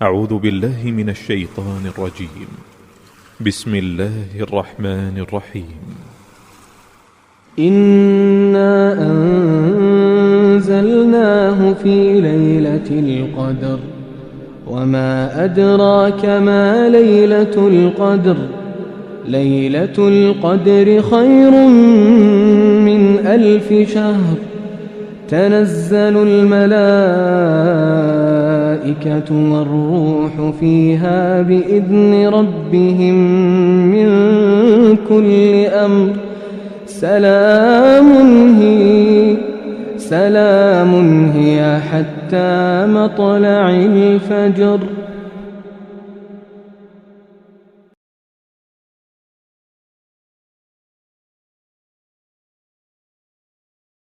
أعوذ بالله من الشيطان الرجيم. بسم الله الرحمن الرحيم. إنا أنزلناه في ليلة القدر وما أدراك ما ليلة القدر ليلة القدر خير من 1000 شهر تنزل الملائكة والروح فيها بإذن ربهم من كل أمر سلام هي حتى مطلع الفجر.